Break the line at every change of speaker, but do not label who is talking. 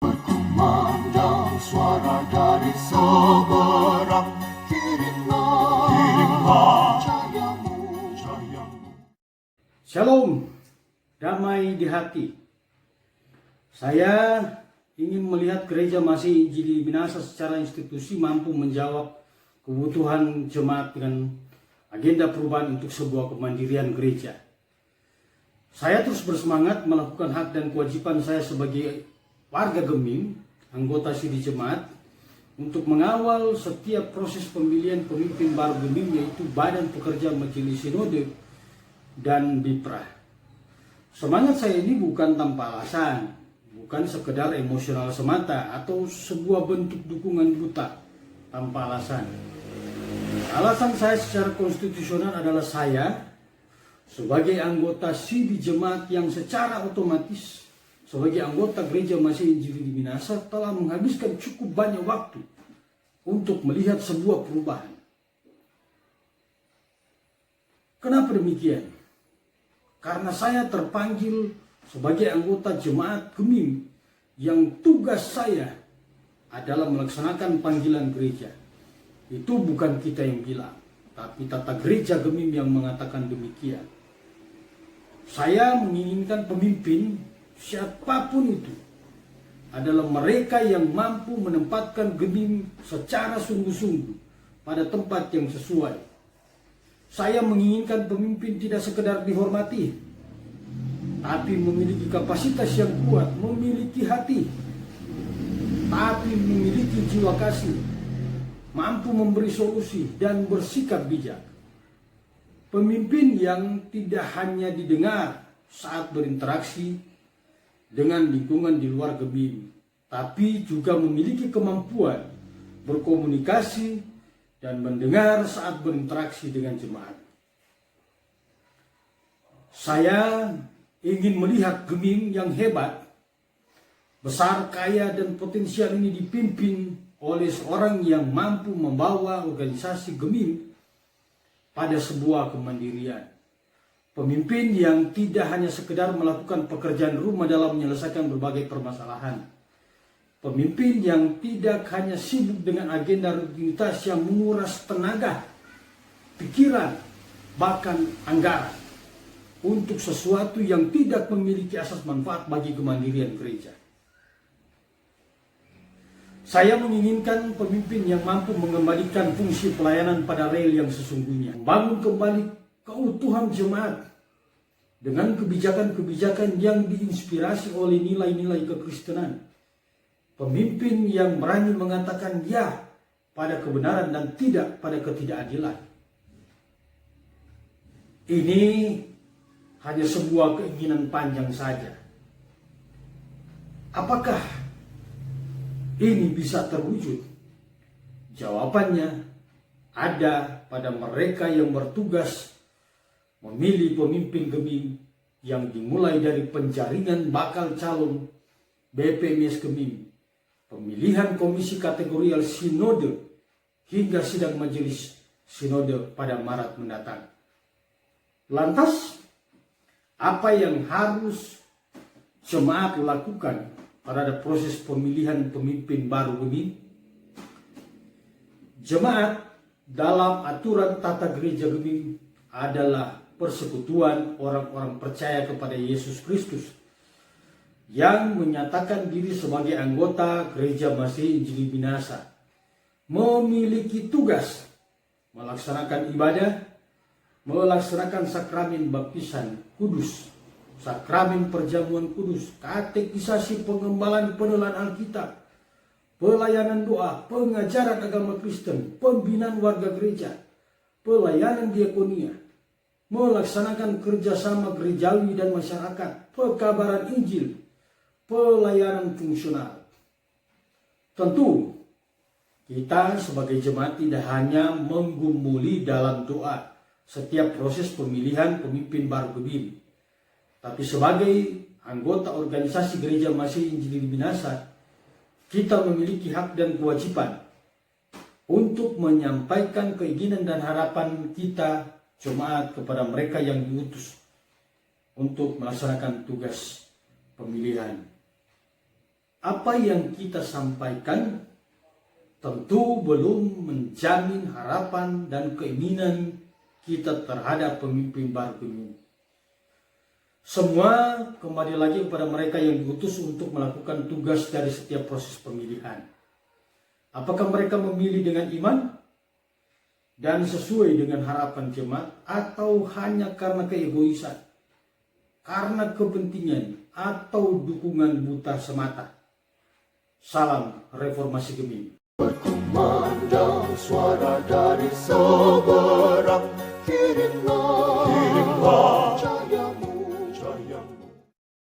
Berkumandang suara dari seberang, kirimlah cahayamu.
Shalom, damai di hati. Saya ingin melihat gereja masih Injili Minasa secara institusi mampu menjawab kebutuhan jemaat dengan agenda perubahan untuk sebuah kemandirian gereja. Saya terus bersemangat melakukan hak dan kewajiban saya sebagai warga Gemim, anggota Sidi Jemaat, untuk mengawal setiap proses pemilihan pemimpin baru Gemim, yaitu Badan Pekerja Majelis Sinode dan Bipra. Semangat saya ini bukan tanpa alasan, bukan sekedar emosional semata atau sebuah bentuk dukungan buta tanpa alasan. Alasan saya secara konstitusional adalah saya sebagai anggota Sidi Jemaat yang secara otomatis sebagai anggota gereja masih Injili di Minasa telah menghabiskan cukup banyak waktu untuk melihat sebuah perubahan. Kenapa demikian? Karena saya terpanggil sebagai anggota jemaat Gemim yang tugas saya adalah melaksanakan panggilan gereja. Itu bukan kita yang bilang, tapi tata gereja Gemim yang mengatakan demikian. Saya menginginkan pemimpin, siapapun itu, adalah mereka yang mampu menempatkan Gemim secara sungguh-sungguh pada tempat yang sesuai. Saya menginginkan pemimpin tidak sekedar dihormati, tapi memiliki kapasitas yang kuat, memiliki hati, tapi memiliki jiwa kasih, mampu memberi solusi dan bersikap bijak. Pemimpin yang tidak hanya didengar saat berinteraksi dengan lingkungan di luar Gemim, tapi juga memiliki kemampuan berkomunikasi dan mendengar saat berinteraksi dengan jemaat. Saya ingin melihat Gemim yang hebat, besar, kaya, dan potensial ini dipimpin oleh seorang yang mampu membawa organisasi Gemim pada sebuah kemandirian. Pemimpin yang tidak hanya sekedar melakukan pekerjaan rumah dalam menyelesaikan berbagai permasalahan. Pemimpin yang tidak hanya sibuk dengan agenda rutinitas yang menguras tenaga, pikiran, bahkan anggaran untuk sesuatu yang tidak memiliki asas manfaat bagi kemandirian gereja. Saya menginginkan pemimpin yang mampu mengembalikan fungsi pelayanan pada rel yang sesungguhnya, membangun kembali keutuhan jemaat dengan kebijakan-kebijakan yang diinspirasi oleh nilai-nilai kekristenan. Pemimpin yang berani mengatakan ya pada kebenaran dan tidak pada ketidakadilan. Ini hanya sebuah keinginan panjang saja. Apakah ini bisa terwujud? Jawabannya ada pada mereka yang bertugas memilih pemimpin Gemim, yang dimulai dari penjaringan bakal calon BPMS Gemim, pemilihan komisi kategorial sinode, hingga sidang majelis sinode pada Maret mendatang. Lantas, apa yang harus jemaat lakukan pada proses pemilihan pemimpin baru Gemim? Jemaat dalam aturan tata gereja Gemim adalah persekutuan orang-orang percaya kepada Yesus Kristus yang menyatakan diri sebagai anggota gereja masih Injili Minasa, memiliki tugas melaksanakan ibadah, melaksanakan sakramen baptisan kudus, sakramen perjamuan kudus, katekisasi, pengembalaan penelan Alkitab, pelayanan doa, pengajaran agama Kristen, pembinaan warga gereja, pelayanan diakonia, melaksanakan kerjasama gerejawi dan masyarakat, pekabaran Injil, pelayanan fungsional. Tentu, kita sebagai jemaat tidak hanya menggumuli dalam doa setiap proses pemilihan pemimpin baru Gemim, tapi sebagai anggota organisasi gereja masih Injili di Minasa, kita memiliki hak dan kewajiban untuk menyampaikan keinginan dan harapan kita jemaat kepada mereka yang diutus untuk melaksanakan tugas pemilihan. apa yang kita sampaikan tentu belum menjamin harapan dan keinginan kita terhadap pemimpin baru ini. Semua kembali lagi kepada mereka yang diutus untuk melakukan tugas dari setiap proses pemilihan. Apakah mereka memilih dengan iman dan sesuai dengan harapan jemaat, atau hanya karena keegoisan, karena kepentingan, atau dukungan buta semata? Salam Reformasi Gemim.
Berkumandang suara dari seberang, kirimlah